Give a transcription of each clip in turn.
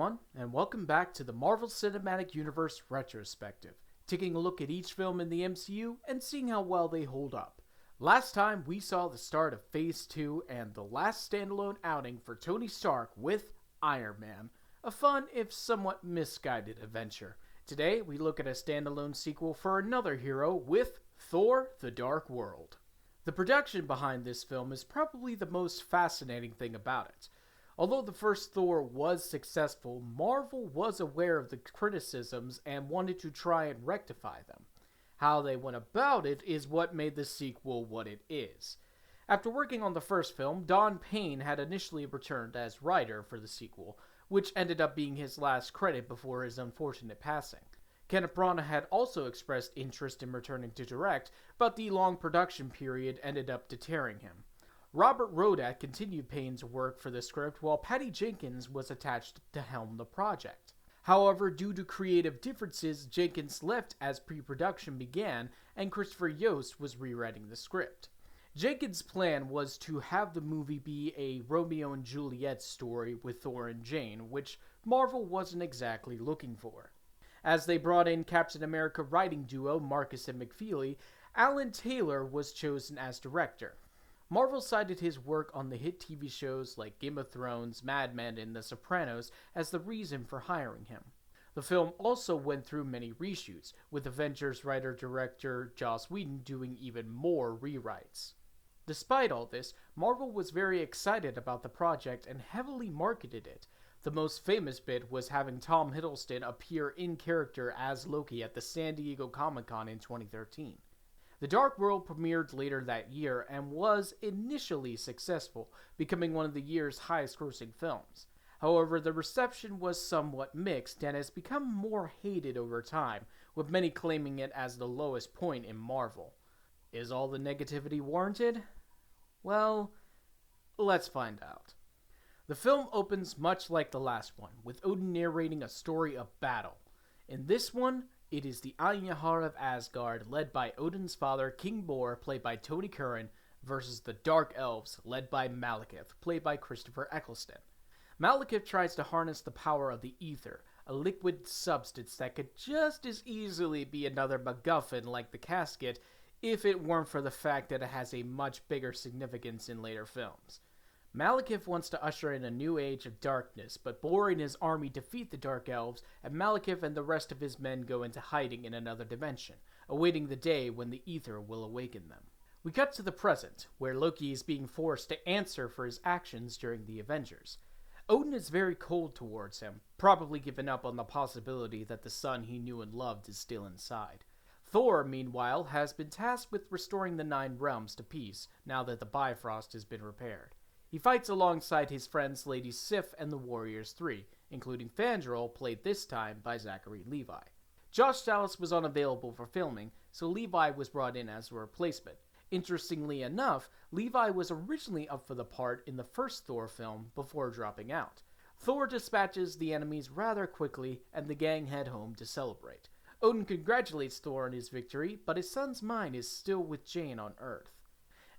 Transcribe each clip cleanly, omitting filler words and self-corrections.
everyone, and welcome back to the Marvel Cinematic Universe Retrospective, taking a look at each film in the MCU and seeing how well they hold up. Last time, we saw the start of Phase 2 and the last standalone outing for Tony Stark with Iron Man, a fun, if somewhat misguided adventure. Today, we look at a standalone sequel for another hero with Thor: The Dark World. The production behind this film is probably the most fascinating thing about it. Although the first Thor was successful, Marvel was aware of the criticisms and wanted to try and rectify them. How they went about it is what made the sequel what it is. After working on the first film, Don Payne had initially returned as writer for the sequel, which ended up being his last credit before his unfortunate passing. Kenneth Branagh had also expressed interest in returning to direct, but the long production period ended up deterring him. Robert Rodat continued Payne's work for the script while Patty Jenkins was attached to helm the project. However, due to creative differences, Jenkins left as pre-production began and Christopher Yost was rewriting the script. Jenkins' plan was to have the movie be a Romeo and Juliet story with Thor and Jane, which Marvel wasn't exactly looking for. As they brought in Captain America writing duo Marcus and McFeely, Alan Taylor was chosen as director. Marvel cited his work on the hit TV shows like Game of Thrones, Mad Men, and The Sopranos as the reason for hiring him. The film also went through many reshoots, with Avengers writer-director Joss Whedon doing even more rewrites. Despite all this, Marvel was very excited about the project and heavily marketed it. The most famous bit was having Tom Hiddleston appear in character as Loki at the San Diego Comic-Con in 2013. The Dark World premiered later that year and was initially successful, becoming one of the year's highest-grossing films. However, the reception was somewhat mixed and has become more hated over time, with many claiming it as the lowest point in Marvel. Is all the negativity warranted? Well, let's find out. The film opens much like the last one, with Odin narrating a story of battle. In this one, it is the Einherjar of Asgard, led by Odin's father, King Bor, played by Tony Curran, versus the Dark Elves, led by Malekith, played by Christopher Eccleston. Malekith tries to harness the power of the ether, a liquid substance that could just as easily be another MacGuffin like the casket, if it weren't for the fact that it has a much bigger significance in later films. Malekith wants to usher in a new age of darkness, but Bor and his army defeat the Dark Elves, and Malekith and the rest of his men go into hiding in another dimension, awaiting the day when the ether will awaken them. We cut to the present, where Loki is being forced to answer for his actions during the Avengers. Odin is very cold towards him, probably given up on the possibility that the son he knew and loved is still inside. Thor, meanwhile, has been tasked with restoring the Nine Realms to peace, now that the Bifrost has been repaired. He fights alongside his friends Lady Sif and the Warriors 3, including Fandral, played this time by Zachary Levi. Josh Dallas was unavailable for filming, so Levi was brought in as a replacement. Interestingly enough, Levi was originally up for the part in the first Thor film before dropping out. Thor dispatches the enemies rather quickly, and the gang head home to celebrate. Odin congratulates Thor on his victory, but his son's mind is still with Jane on Earth.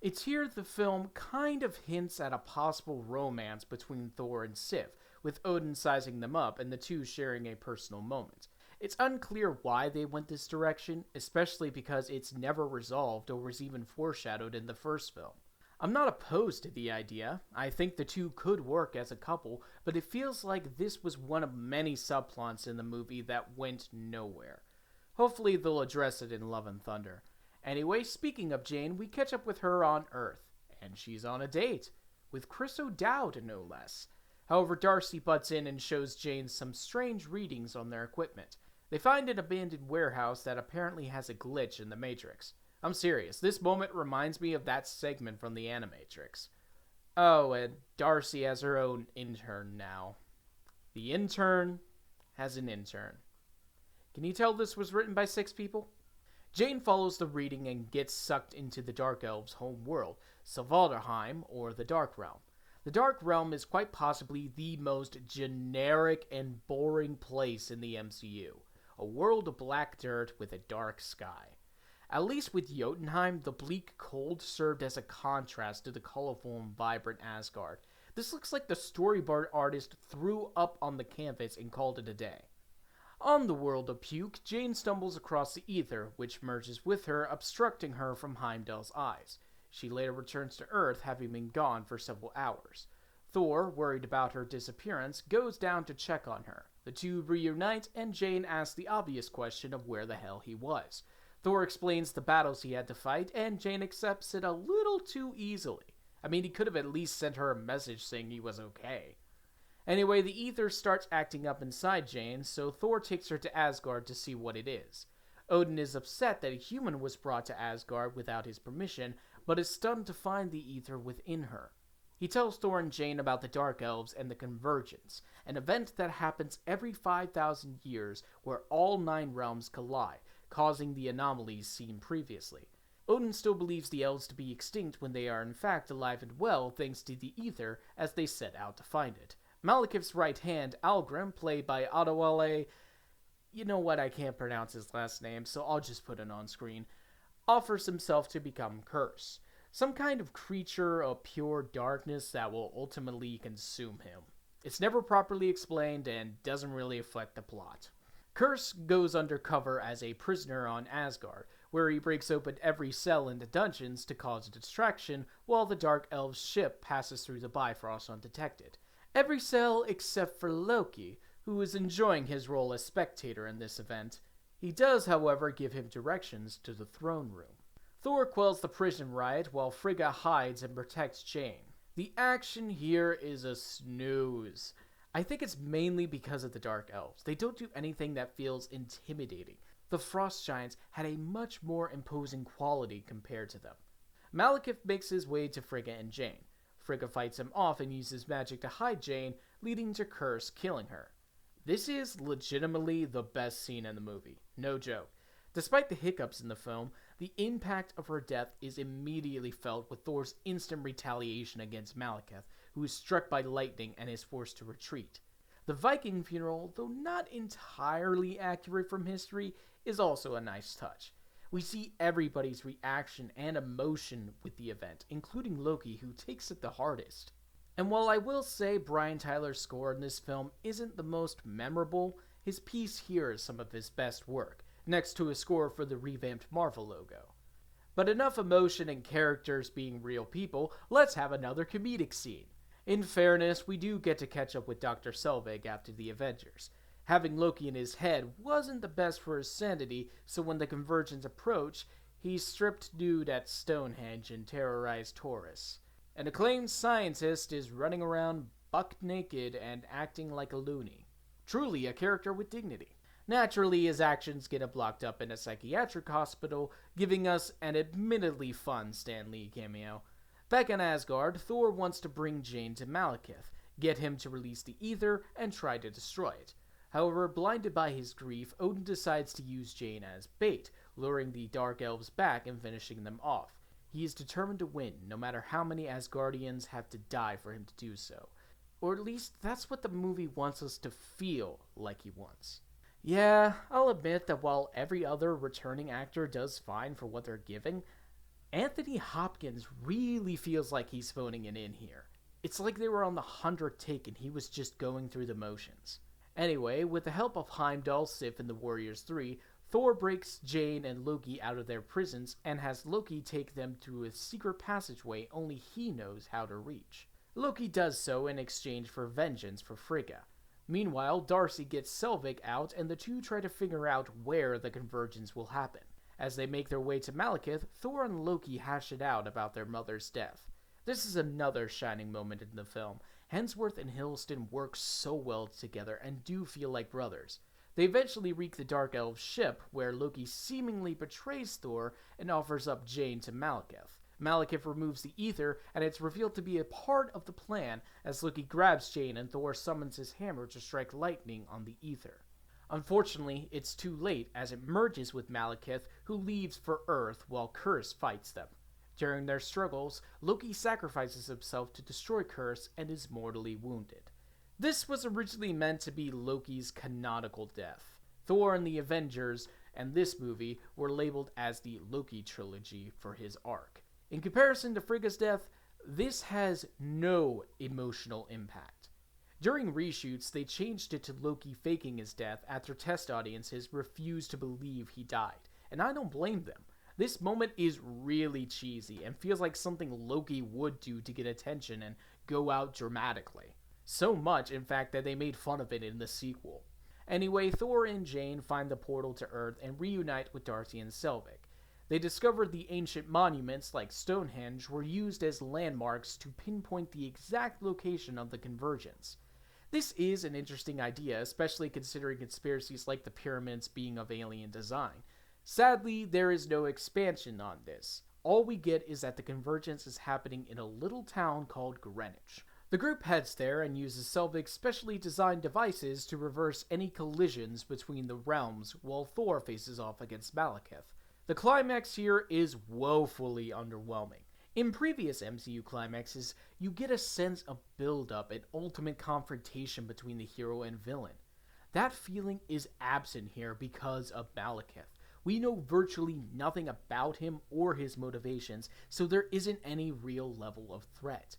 It's here the film kind of hints at a possible romance between Thor and Sif, with Odin sizing them up and the two sharing a personal moment. It's unclear why they went this direction, especially because it's never resolved or was even foreshadowed in the first film. I'm not opposed to the idea. I think the two could work as a couple, but it feels like this was one of many subplots in the movie that went nowhere. Hopefully they'll address it in Love and Thunder. Anyway, speaking of Jane, we catch up with her on Earth, and she's on a date, with Chris O'Dowd no less. However, Darcy butts in and shows Jane some strange readings on their equipment. They find an abandoned warehouse that apparently has a glitch in the Matrix. I'm serious, this moment reminds me of that segment from the Animatrix. Oh, and Darcy has her own intern now. The intern has an intern. Can you tell this was written by 6 people? Jane follows the reading and gets sucked into the Dark Elves' home world, Svalbardheim, or the Dark Realm. The Dark Realm is quite possibly the most generic and boring place in the MCU. A world of black dirt with a dark sky. At least with Jotunheim, the bleak cold served as a contrast to the colorful and vibrant Asgard. This looks like the storyboard artist threw up on the canvas and called it a day. On the world of Puke, Jane stumbles across the ether, which merges with her, obstructing her from Heimdall's eyes. She later returns to Earth, having been gone for several hours. Thor, worried about her disappearance, goes down to check on her. The two reunite, and Jane asks the obvious question of where the hell he was. Thor explains the battles he had to fight, and Jane accepts it a little too easily. I mean, he could have at least sent her a message saying he was okay. Anyway, the ether starts acting up inside Jane, so Thor takes her to Asgard to see what it is. Odin is upset that a human was brought to Asgard without his permission, but is stunned to find the ether within her. He tells Thor and Jane about the Dark Elves and the Convergence, an event that happens every 5,000 years where all 9 realms collide, causing the anomalies seen previously. Odin still believes the elves to be extinct when they are in fact alive and well thanks to the ether as they set out to find it. Malekith's right hand, Algrim, played by Akinnuoye, you know what, I can't pronounce his last name, so I'll just put it on screen, offers himself to become Curse, some kind of creature of pure darkness that will ultimately consume him. It's never properly explained and doesn't really affect the plot. Curse goes undercover as a prisoner on Asgard, where he breaks open every cell in the dungeons to cause a distraction while the Dark Elves' ship passes through the Bifrost undetected. Every cell except for Loki, who is enjoying his role as spectator in this event. He does, however, give him directions to the throne room. Thor quells the prison riot while Frigga hides and protects Jane. The action here is a snooze. I think it's mainly because of the Dark Elves. They don't do anything that feels intimidating. The Frost Giants had a much more imposing quality compared to them. Malekith makes his way to Frigga and Jane. Frigga fights him off and uses magic to hide Jane, leading to Curse killing her. This is legitimately the best scene in the movie, no joke. Despite the hiccups in the film, the impact of her death is immediately felt with Thor's instant retaliation against Malekith, who is struck by lightning and is forced to retreat. The Viking funeral, though not entirely accurate from history, is also a nice touch. We see everybody's reaction and emotion with the event, including Loki, who takes it the hardest. And while I will say Brian Tyler's score in this film isn't the most memorable, his piece here is some of his best work, next to a score for the revamped Marvel logo. But enough emotion and characters being real people, let's have another comedic scene. In fairness, we do get to catch up with Dr. Salvage after the Avengers. Having Loki in his head wasn't the best for his sanity, so when the Convergence approached, he stripped nude at Stonehenge and terrorized Taurus. An acclaimed scientist is running around buck naked and acting like a loony. Truly a character with dignity. Naturally, his actions get blocked up in a psychiatric hospital, giving us an admittedly fun Stan Lee cameo. Back in Asgard, Thor wants to bring Jane to Malekith, get him to release the ether, and try to destroy it. However, blinded by his grief, Odin decides to use Jane as bait, luring the Dark Elves back and finishing them off. He is determined to win, no matter how many Asgardians have to die for him to do so. Or at least, that's what the movie wants us to feel like he wants. Yeah, I'll admit that while every other returning actor does fine for what they're giving, Anthony Hopkins really feels like he's phoning it in here. It's like they were on the 100th take and he was just going through the motions. Anyway, with the help of Heimdall, Sif, and the Warriors 3, Thor breaks Jane and Loki out of their prisons and has Loki take them through a secret passageway only he knows how to reach. Loki does so in exchange for vengeance for Frigga. Meanwhile, Darcy gets Selvig out and the two try to figure out where the Convergence will happen. As they make their way to Malekith, Thor and Loki hash it out about their mother's death. This is another shining moment in the film. Hemsworth and Hiddleston work so well together and do feel like brothers. They eventually reach the Dark Elves' ship, where Loki seemingly betrays Thor and offers up Jane to Malekith. Malekith removes the ether, and it's revealed to be a part of the plan as Loki grabs Jane and Thor summons his hammer to strike lightning on the ether. Unfortunately, it's too late as it merges with Malekith, who leaves for Earth while Curse fights them. During their struggles, Loki sacrifices himself to destroy Curse and is mortally wounded. This was originally meant to be Loki's canonical death. Thor and the Avengers and this movie were labeled as the Loki trilogy for his arc. In comparison to Frigga's death, This has no emotional impact. During reshoots, they changed it to Loki faking his death after test audiences refused to believe he died, and I don't blame them. This moment is really cheesy and feels like something Loki would do to get attention and go out dramatically. So much, in fact, that they made fun of it in the sequel. Anyway, Thor and Jane find the portal to Earth and reunite with Darcy and Selvig. They discovered the ancient monuments, like Stonehenge, were used as landmarks to pinpoint the exact location of the convergence. This is an interesting idea, especially considering conspiracies like the pyramids being of alien design. Sadly, there is no expansion on this. All we get is that the convergence is happening in a little town called Greenwich. The group heads there and uses Selvig's specially designed devices to reverse any collisions between the realms while Thor faces off against Malekith. The climax here is woefully underwhelming. In previous MCU climaxes, you get a sense of build-up and ultimate confrontation between the hero and villain. That feeling is absent here because of Malekith. We know virtually nothing about him or his motivations, so there isn't any real level of threat.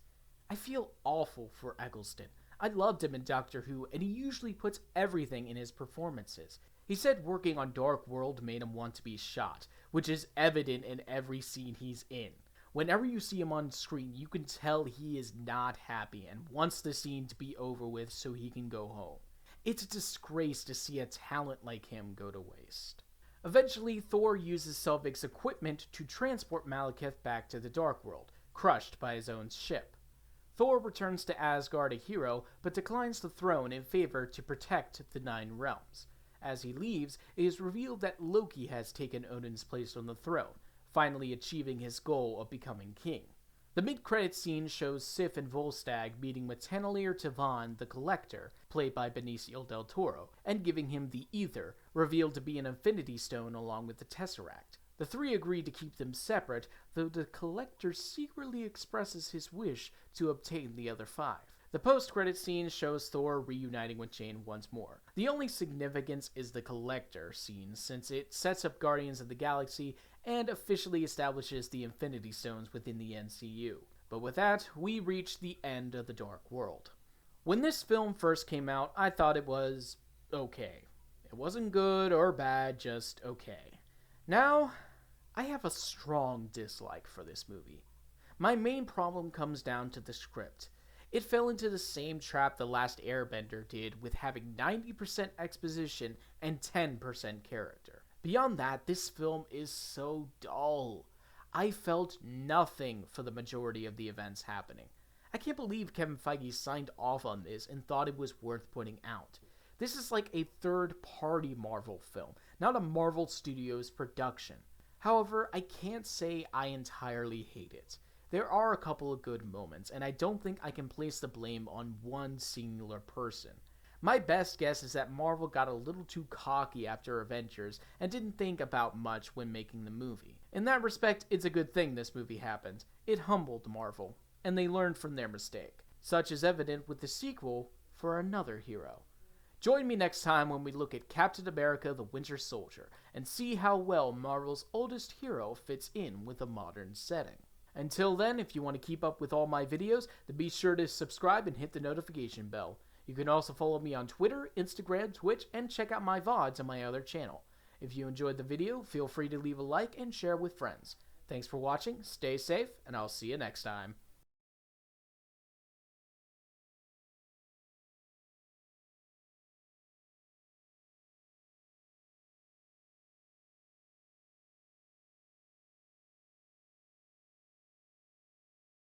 I feel awful for Eccleston. I loved him in Doctor Who, and he usually puts everything in his performances. He said working on Dark World made him want to be shot, which is evident in every scene he's in. Whenever you see him on screen, you can tell he is not happy and wants the scene to be over with so he can go home. It's a disgrace to see a talent like him go to waste. Eventually, Thor uses Selvig's equipment to transport Malekith back to the Dark World, crushed by his own ship. Thor returns to Asgard a hero, but declines the throne in favor to protect the Nine Realms. As he leaves, it is revealed that Loki has taken Odin's place on the throne, finally achieving his goal of becoming king. The mid-credits scene shows Sif and Volstagg meeting with Taneleer Tivan the Collector, played by Benicio del Toro, and giving him the Ether, revealed to be an Infinity Stone along with the Tesseract. The three agree to keep them separate, though the Collector secretly expresses his wish to obtain the other 5. The post-credit scene shows Thor reuniting with Jane once more. The only significance is the Collector scene, since it sets up Guardians of the Galaxy and officially establishes the Infinity Stones within the MCU. But with that, we reach the end of the Dark World. When this film first came out, I thought it was okay. It wasn't good or bad, just okay. Now, I have a strong dislike for this movie. My main problem comes down to the script. It fell into the same trap The Last Airbender did, with having 90% exposition and 10% character. Beyond that, this film is so dull. I felt nothing for the majority of the events happening. I can't believe Kevin Feige signed off on this and thought it was worth putting out. This is like a third-party Marvel film, not a Marvel Studios production. However, I can't say I entirely hate it. There are a couple of good moments, and I don't think I can place the blame on one singular person. My best guess is that Marvel got a little too cocky after Avengers and didn't think about much when making the movie. In that respect, it's a good thing this movie happened. It humbled Marvel, and they learned from their mistake. Such is evident with the sequel for another hero. Join me next time when we look at Captain America the Winter Soldier and see how well Marvel's oldest hero fits in with a modern setting. Until then, if you want to keep up with all my videos, then be sure to subscribe and hit the notification bell. You can also follow me on Twitter, Instagram, Twitch, and check out my VODs on my other channel. If you enjoyed the video, feel free to leave a like and share with friends. Thanks for watching, stay safe, and I'll see you next time.